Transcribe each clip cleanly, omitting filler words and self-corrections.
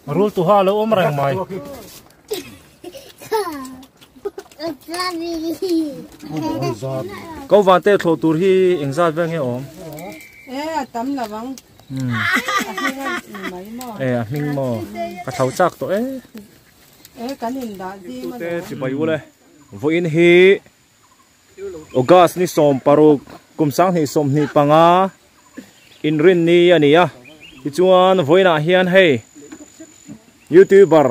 rul tu ha lo om rang mai câu vạn tê thổ tur hi anh ra về nghe om tấm là vắng mình mò cả thấu chắc to cái nhìn đã gì mà chỉ bay vô đây với in hi August ni som paruk kum sang ni som ni panga in rin ni ania chuan voina hian hei YouTuber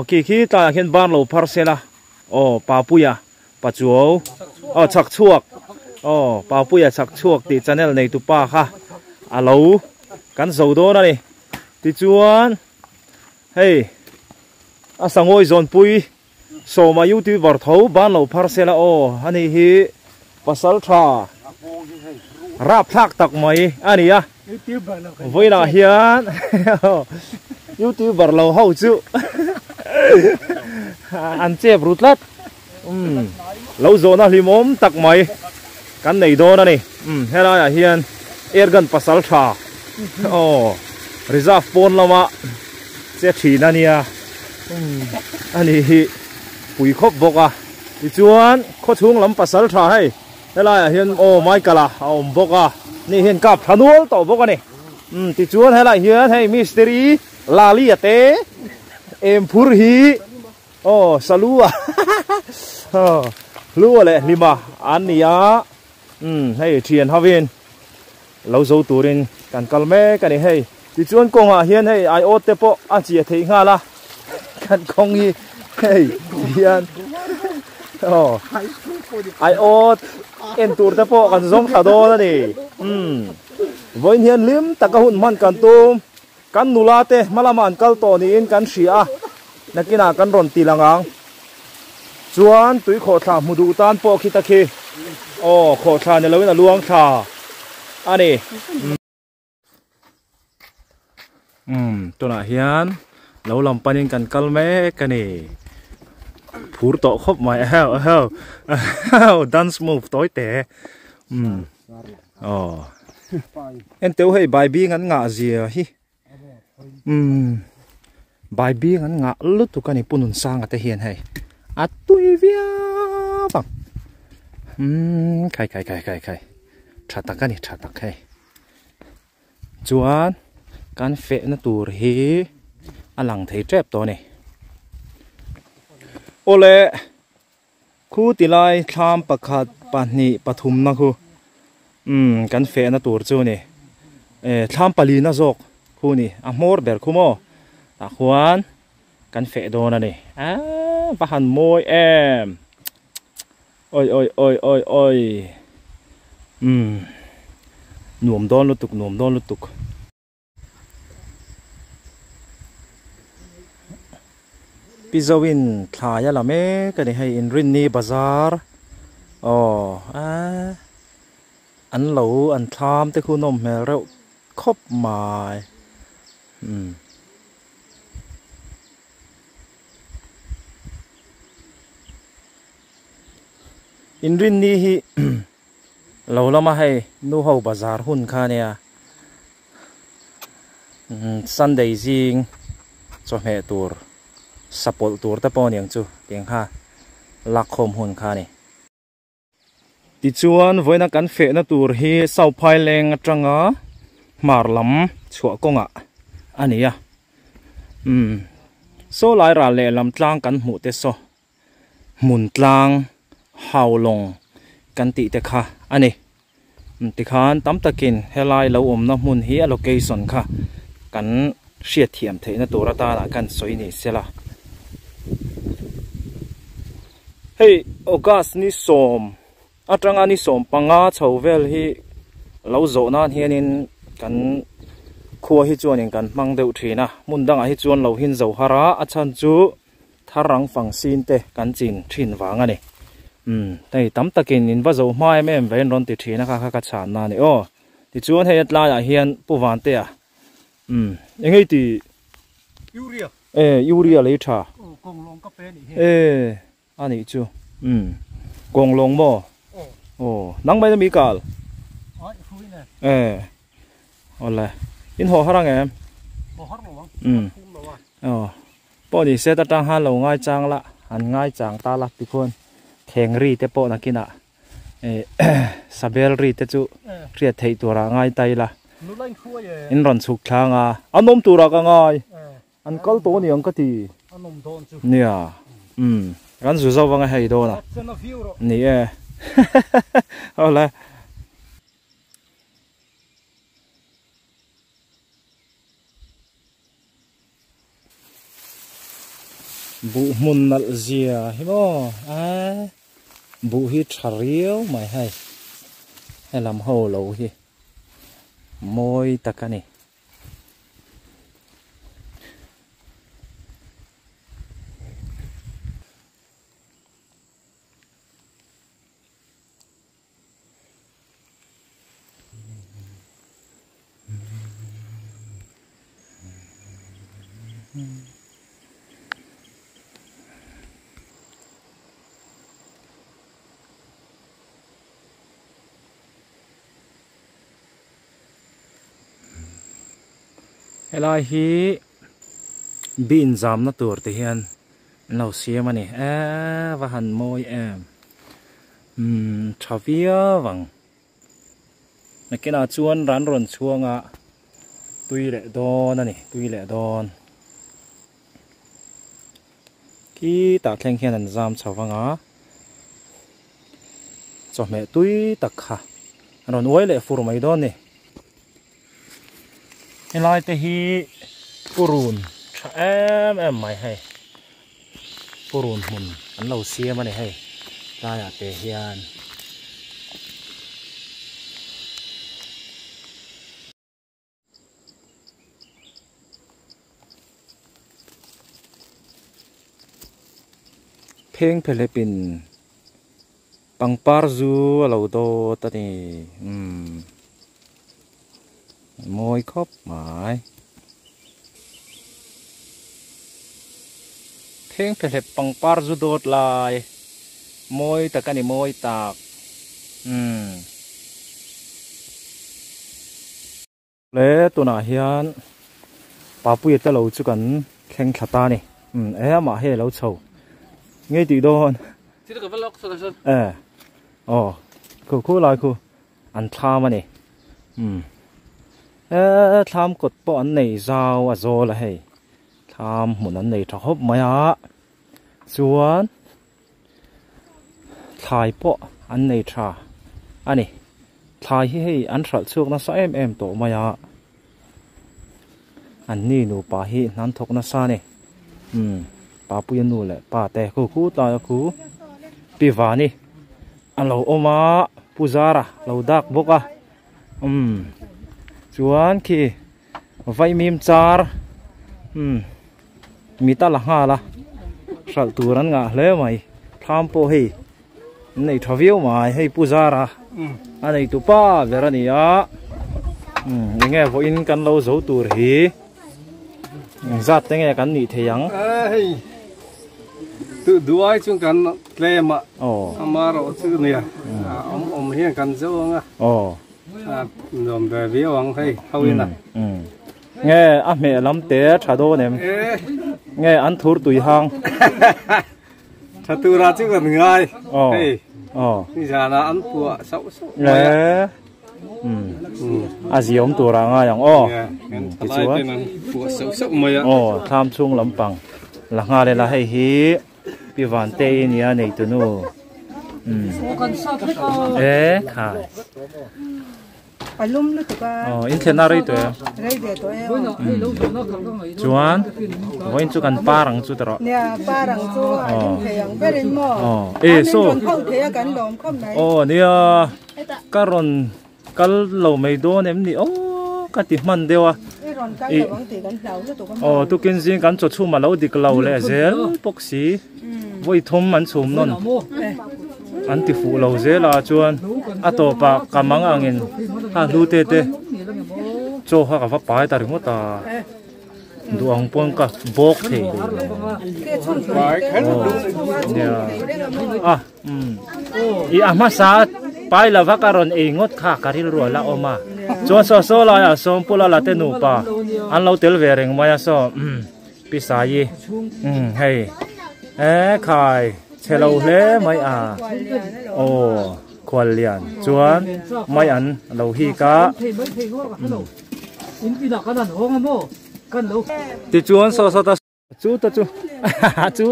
ki ta hian ban lo parcela papuya pachuo chak chuak papuya chak chuak ti channel nei tu pa kha alo kan zo do na ni ti chuan hei asangoi zon pui so ma YouTuber tho ban lo parcela ani hi pasal tha rap thak tak mai ania voina hian YouTuber lo hau chu an chep rutlat lo zona hlimom tak mai kan nei do na ni hela ya hian ergan pasal tha reserve pon lama che thina nia ani hi pui khop boka ti chuan kho chung lam pasal tha hei hela ya hian mai kala om boka ni hian kap thanual to boka ni ti chuan hela hian hei mystery lali ate em phur hi salua lua le lima ania hei thian havin lo zo turin kan kalme kan hei ti chuan konga hian hei ai ot te po a chi thei nga la kan kong hi hei hian ai ot en tur te po kan zong thado na ni voin hian lim takahun man kan tum kan nulate malaman kal to ni in kan ria nakina kan ron tilangang chuan tui kho tha mudu tan po khita khi kho tha ne lawin aluang tha ani tuna hian lo lam panin kan kalme kani phur to khop mai dance move toy te en teu hei bai bi ngan nga zia hi bai bi ngan nga lu tu kani punun sang ate hian hei atui via bang khai thatak kani thatak hei chuan kan fe na tur hi alang thei trep to ni ole khu tilai thlam pakhat pahni pathum na khu kan fe na tur chu ni thlam pali na jok khu ni a mor ber khumo ta khuan kan fe do na ni pahan moi em oi nuam don lutuk pizawin thlaya lame kani hei in rin ni bazar an lo an thlam te khu nom hmel reuh khop mai in rin ni hi lo lama hei nu ho bazar hun kha nia Sunday jing cho me tur sapol tur ta pon yang chu teng ha lakhom hun kha ni ti chuan voina kan fe na tur hi sau phai leng atanga marlam chua konga ania so lai ra le lam tlang kan mu te so mun tlang haulong kan ti te kha ani ti khan tam takin helai lo om na mun hi location kha kan hriat thiam theina tura ta la kan soi ni sela hei August ni som atanga ni som panga chhovel hi lo zo na hianin kan khua hi chuanin kan mang deuh thina mundanga hi chuan lo hin zo hara achan chu tharang fang sin te kan chin thin wanga ni tei tam takin in va zo mai mem ven ron ti thina kha chan na ni ti chuan hei atla ya hian puwan te engei ti urea le tha konglong ka pe ni ani chu konglong mo nang mai mi kal ola in ho harang em ปอนี่เสตตั้งหันเราง่ายจังละหันง่ายจังตาละทุกคนแข่งรีเตปอนักกินอ่ะซาเบลรีเตจูเรียดไทยตัวละง่ายไตละอินรันสุกทางอ่ะอันนมตัวละก็ง่ายอันกัลตัวนี่อันก็ตีเนี่ยกันสุดจะว่าไงให้โดนอ่ะนี่เอาละบุมุนนัลเซียฮิโมบุฮิตเรียวไม่ให้ลำโฮโลฮิมวยตะกันนี่เฮลาฮีบินจามนัตัวที่เห็นเราเสียมันนี่ว่าหันมวยชาวิอาวังนักกินอาชวนร้านรอนช่วงอ่ะตุยเละดอนนั่นนี่ตุยเละดอนกีตาแข่งแค่นั้นจามชาววังอ่ะจอมแม่ตุยตักค่ะรอนไว้เละฟูร์ไม่ดอนนี่เฮลาเตฮีปูรุนไม่ให้ปูรุนหุ่นอันเราเสียมันให้ได้อะเตฮียนเพลงฟิลิปปินส์ปังปาร์จูเราโตตอนนี้มวยครบหมายเพลงเพลงปังปาร์จูโดดลายมวยตะกันนี่มวยตากเลยตัวน่ะเฮียนป้าปุยตะเราจุกันแข่งขัตานี่มาให้เราโชว์ไงตีโดนคู่ลายคู่อันท่ามันนี่ทำกดปอนในเจ้าอ่ะโจละให้ทำหมุนอันในทบมาส่วนถ่ายปออันในทราอันนี้ถ่ายให้อันทราช่วงนั้นสักโตมาอันนี้หนูป่าให้นั้นทกนั้นซาเนี่ยป่าปุยนูแหละป่าแต่คู่ตายคู่ปีวานี่อันเราอมาปูจาระเราดักบกส่วนคีไฟมีมจาร์มีตาละห้าละสักตัวนั้นงะเลยไหมทำโปให้ในทวิวมาให้ปูจาระอันนี้ตัวป้าเวรนี่ยังไงพออินกันเราโจตัวฮีจัดยังไงกันนี่เทียงตัวด้วยช่วงกันเล่มมาเราชื่อเนี่ยเฮียกันเจ้าอ่ะนมแบบวิววังให้เขาอินอ่ะไงเมลำเตะชาโดเนี่ยไงอันทูร์ตุยหางชาตูราชื่อกันง่ายนี่ชาละอันปัวเศร้าอาเซียมตัวร่างอย่างที่สุดปัวเศร้าไม่ทำช่วงลำปังหลังอะไรละให้ฮีปีวันเตยเนี่ยในตัวนู้ค่ะไปลุ่มนึกถึงว่าอินเทอร์นารีตัวจวนวันจุกันปารังจุดรอเนี่ยปารังจุเทียงเป็นหม้อโซ่เทียกันดอมข้อมไหนเนี่ยการอนกัลเราไม่โดนเอ็มนี่กันติมันเดียวตุกินสิกันจดชูมาเราดิกเราเลยเซลปกสีไว้ทมมันสูมนนอันที่ฟูเราเซลจวนตัวปากกำมังอ่างเงินดูเตะโจฮะกับป้ายตาถึงว่าตาดูอังปนกับบอกเทเนี่ยอีอามาซา pai la vakaron e ngot kha karil ro la oma chuan so la ya som pula la te nu pa an lo tel ve reng maya so pisai hei khai chelo hle mai a o khwal lian chuan mai an lo hi ka ti chuan so ta chu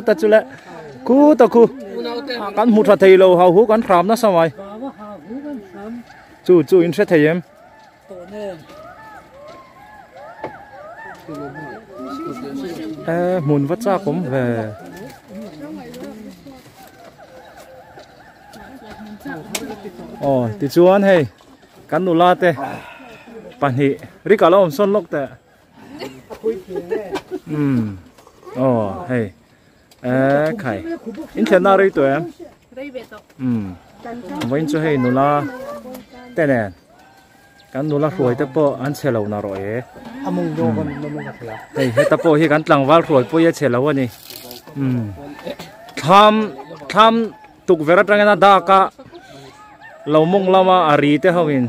ta chu la ku ta ku kan mu tha thei lo hau hu kan thram na samai chu in se thei em mun vắt ra cũng về thì chuan hey kan nu la te pan hi ri ka lo son lok te hey khai in thena na ri to em vain chu hey nu la te ne kan nu la ruai te po an chelo na ro e among do kon hey he ta po hi kan tlang wal ruai po ye chelo ani tham tuk vera trangena da ka lo mong lama ari te hawin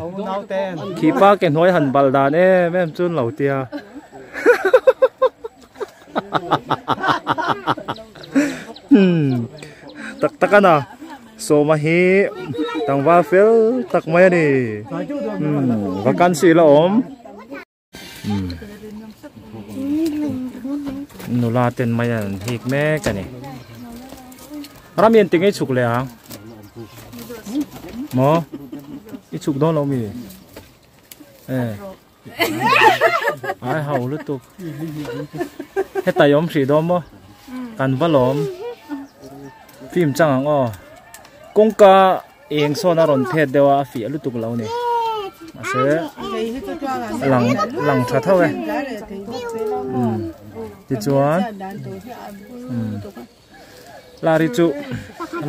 khipa ke noi han baldan e mem chun lo tia tak takana so ma hi tangwa fel tak mai ni vacancy la om nula ten mayan hik me kani ramien tingai chuk le ang mo i chuk don lo mi ai hau lu tu he ta yom si dom mo kan va lom phim chang ang o kong ka eng so na ron phet dewa fi lu tu lo ni ase lang tha thau e ti chuan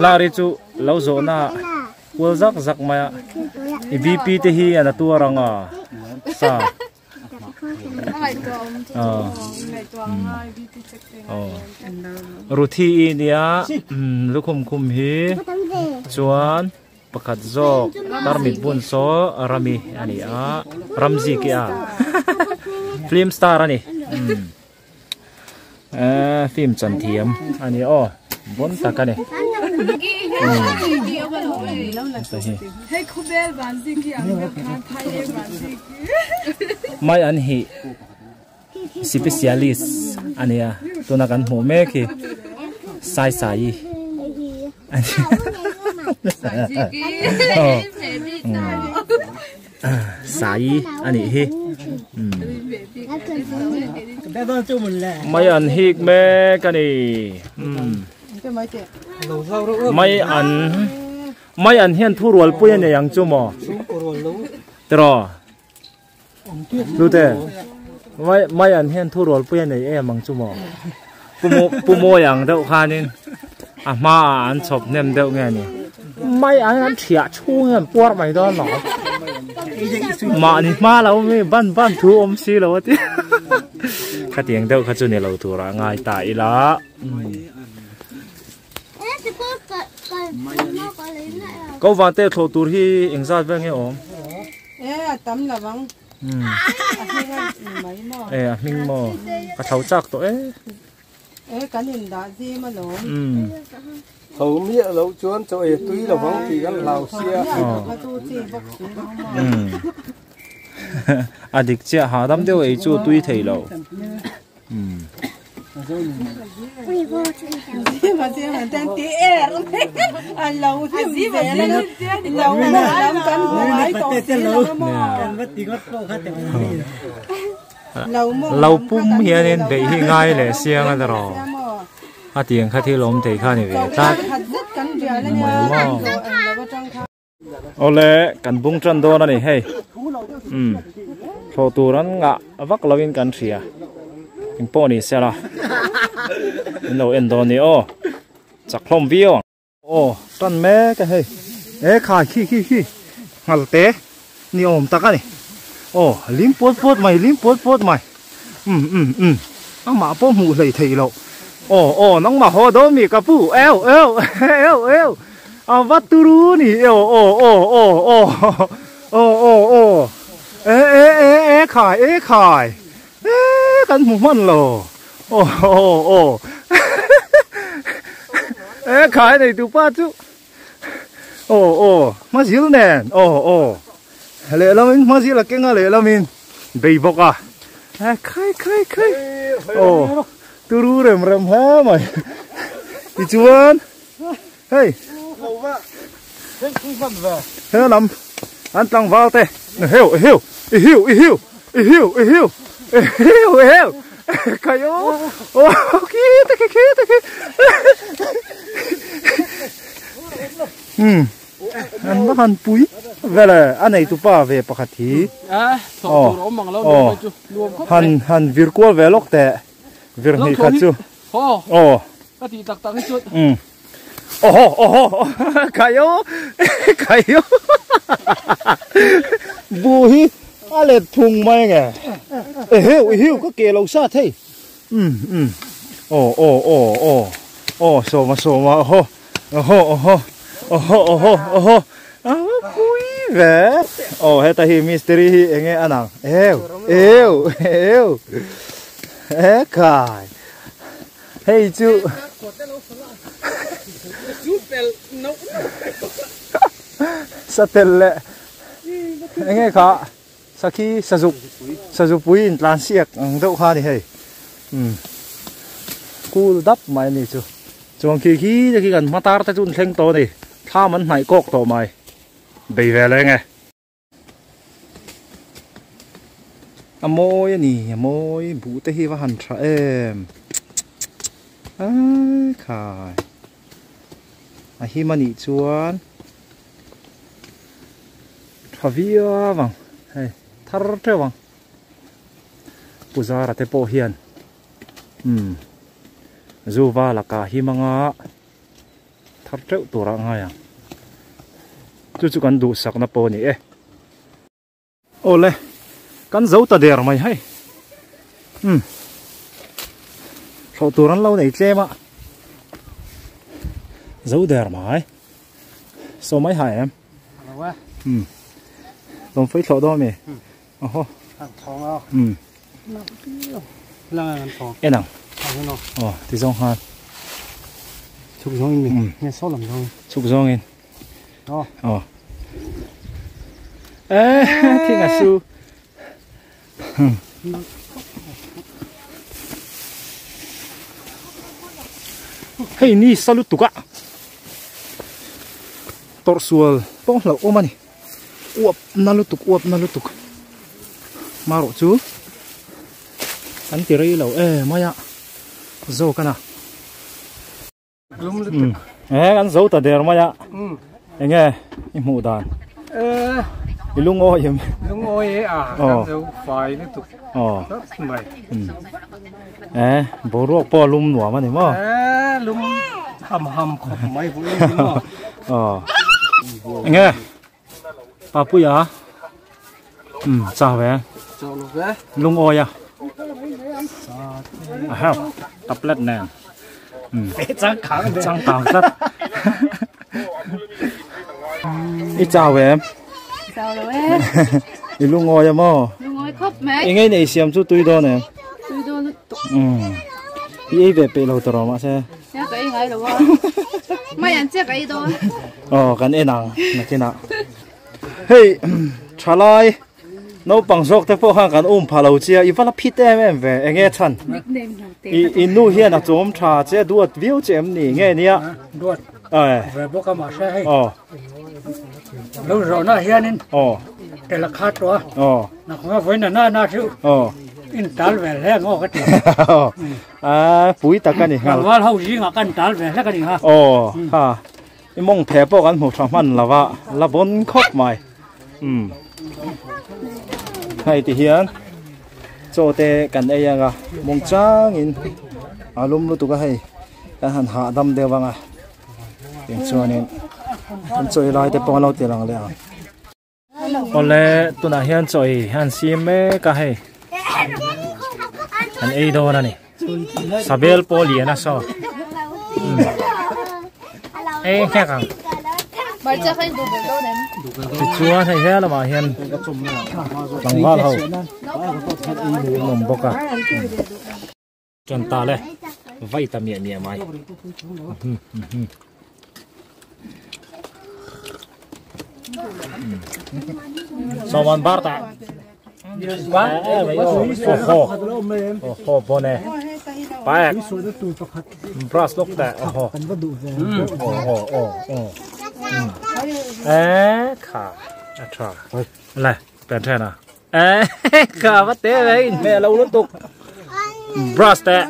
lari chu lo zo na wal zak maya VP te hi ana tu ranga sa ruthi nia lukhum hi chuan pakhat zok tarmit bun so rami ani a ramzi ki a film star ani film chan thiam ani o bon takane mai an hi specialist ania tuna kan mu me ki sai sai ani hi mai an hik me kani mai an hian thu rual pui ne yang chu mo tro lu te mai an hian thu rual pui ne e mang chu mo pumo yang deuh khanin a ma an chop nem deuh nge ni mai an thia chu ngan por mai do no ma ni ma lo mi ban thu om si lo ti kha tiang deuh kha chu ne lo tu ra ngai ta i la câu vàng tê thổ tur hi ảnh sát về nghe ổn tắm là vắng mình mò cả thấu chắc tội cái nhìn đã gì mà nó thấu mía lâu chuan cho túi là vắng thì gắn lào xia dik chia hà đâm đeo ấy cho túi thầy lâu mà xem là đang tía anh lâu thì gì vậy lâu làm cắn máy tổ lâu pum hiền nên để hi ngay để xiang ở đó tiền khai thi lom thì khai này về ta ole kan bung trăn đô này hey thổ tu rắn ngạ vắt lovin kan xia po ni se la no endo ni o chak hlom vio o tan me ka he kha khi ngal te ni om ta ka ni o lim pot mai ama po mu lei thei lo o nang ma ho do mi ka pu eo vắt tu rú nè khải cần một món lò khải này tụ ba chú mà gì nè lệ lắm mình mà gì là cái ngà lệ lắm mình bị bọc à khai tu rú rem ha mày đi chuan hey thế lắm anh tăng vào thế hiểu cái anh bắt hắn bụi về là anh này tụi ba về bạc thị hắn việc qua về lúc thế việc này khác chứ cái gì tắc hết chút cái bụi à lệ thùng mày nghe hiểu có kề lâu sát thế số mà bụi về hết tay mystery nghe anh à hiểu cái hey chú Satel nghe khá Saki Sajuk Puin Lan Siak đâu ha đi hay cool đắp mày này chú chuồng khi gần matar ta chun theng to này tha mình này cọc to mày bị về lên nghe môi nè môi bù tê hi và hành tra em khai hi mà nị chuan Havia vang, hey, thar thế vang, puja ra te po hiền, zuva là cả hi manga, thar thế tu ra ngay à, chú cần đủ sắc na po ni e, ole, cần dấu ta der mày hay, sau tu ran lâu này chơi mà, dấu der mày, số mấy hải em, Don't phải thọ đó mày. Thong à. Là thong. Em nào. Thì giống hạt. Chụp giống mình. Nghe số làm giống. Chụp giống em. Thì ngã su. Hey ni salut tu cả. Torsual. Bông là ôm anh. Uap nalutuk maro chú anh tiri lâu maya zo kana anh zo ta der maya nghe imu dan lung oi à anh zo phải nó tục mày boro po lum nua mà này mo lum hầm không mấy vui mà nghe Papu ya, sao vậy? Lung oi à? À, tập lết nè, trắng cẳng rất. Ít chào vậy em? Chào rồi em. Đi lung oi à mo? Lung oi khóc mẹ. Ngay này xem chút tui đó nè. Tui đó nó tục. Ý về bể lâu tờ mà xe. Nhá cái ngay rồi. Mấy anh chết cái đó. Cái này nào, là thế nào? Hey, trả lại, nấu bằng rốt thế phố hàngกันphá lâu chia, ít là phít em về nghe chân, nu hiện là chúng trả chia đuột view chém nỉ nghe nia, đuột, về bốc cái mà xe hay, lâu rồi nó hiện nên, để là khát quá, nó không phải là na chịu, in tál về lẽ ngó cái gì, phủi tất cả này ha, vào hậu gì ngó cái tál về lẽ cái gì ha, ha. Mong thẻ bốc ăn một trăm phần là vợ là bốn khóc mày hay thì hiền cho tê cần đây à mong trắng in lum lu tụi cái hay hàn hạ đâm đều vàng à tiếng cho nên chơi lại để bao lâu tiền lằng lẹ còn lẽ tụi nào hiền chơi hiền sim mấy cái hay hàn ấy đâu nè Sabel Poli na so nghe càng Bây giờ phải đủ bền đâu nè. thì chúa thấy thế là mà hiền bằng hoa hậu nồng bọc à tròn ta lên vay ta mẹ mẹ mày sao mà bắt ta quá vậy khô khô nè bạc brush lúc ta khá chà này bèn thế nào khá bắt té đấy mẹ lâu liên tục brush ta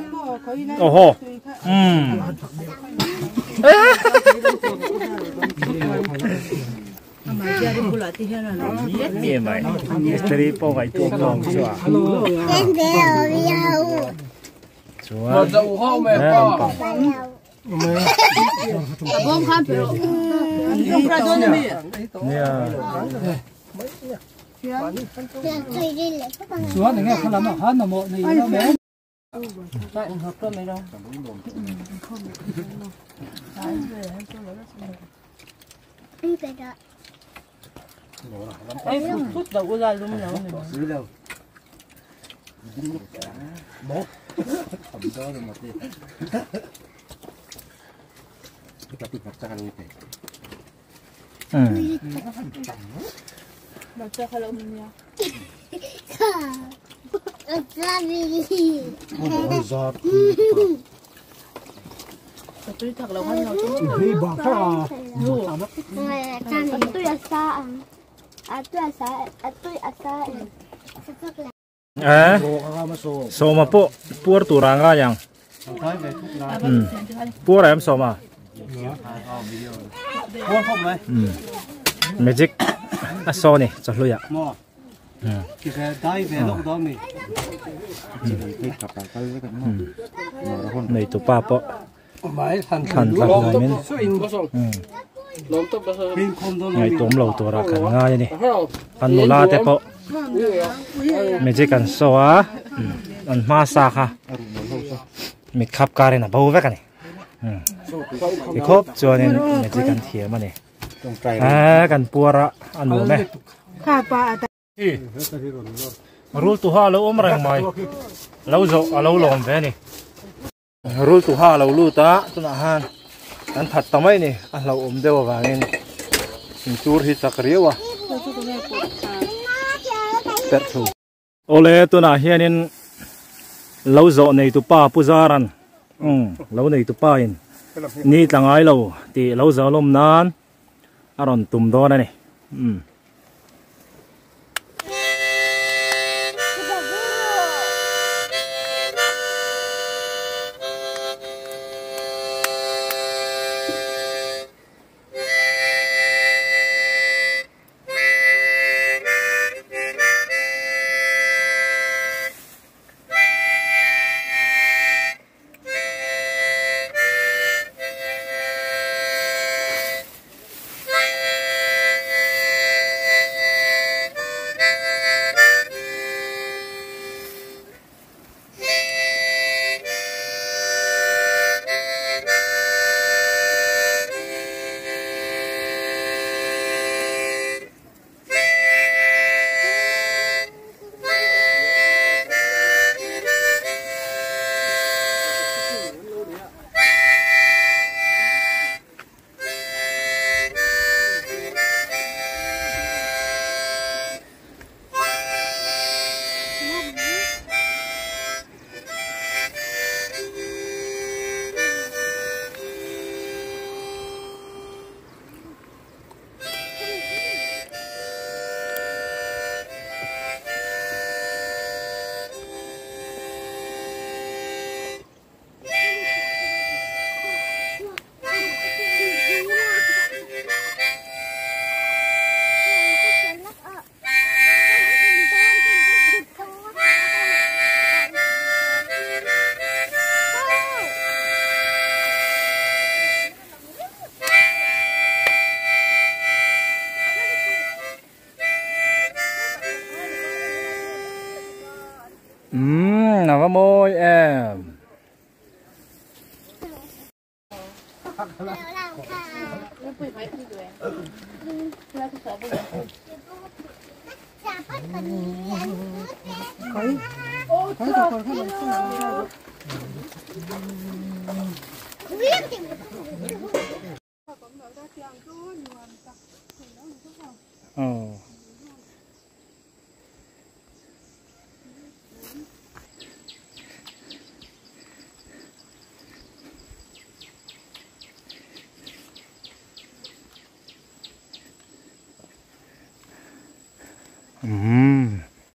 mẹ mày istri po vậy tuột lòng chưa chúa Bom khám phải không? Không ra đâu nè. Chúa này nghe không làm mà nó một này nó mẹ. Em chút đầu có ra luôn nào này. Bố. Mà cho khai lông nha. Tôi thật là ngon nào chứ. Đi bỏ ra. Soma po puar turanga yang puar em soma magic aso ni chalo ya này tụ pa po khăn khăn lại men ngày tụm lâu tụ ra khăn ngay ni khăn nô la te po magic an so a an ma sa kha mi khap ka re na bau ve ka ni cái khốp cho nên magic an thia ma niกันปัวระอันนู้นไหมข้าปลารูตุห่าเราอมแรงไหมเราจะเราลงไปนี่รูตุห่าเราลู่ตาตุนอาหารอันถัดทำไมนี่เราอมเดียวกันนี่จูร์ฮิตสักเรียวะเป็ดถูโอเล่ตุนอาเฮียนินเราจะในตุป้าปุจารันเราในตุป้าอินนี่ต่างไงเราที่เราจะลมนานอารมณ์ตุ่มโดนนี่nào có môi em Ừ.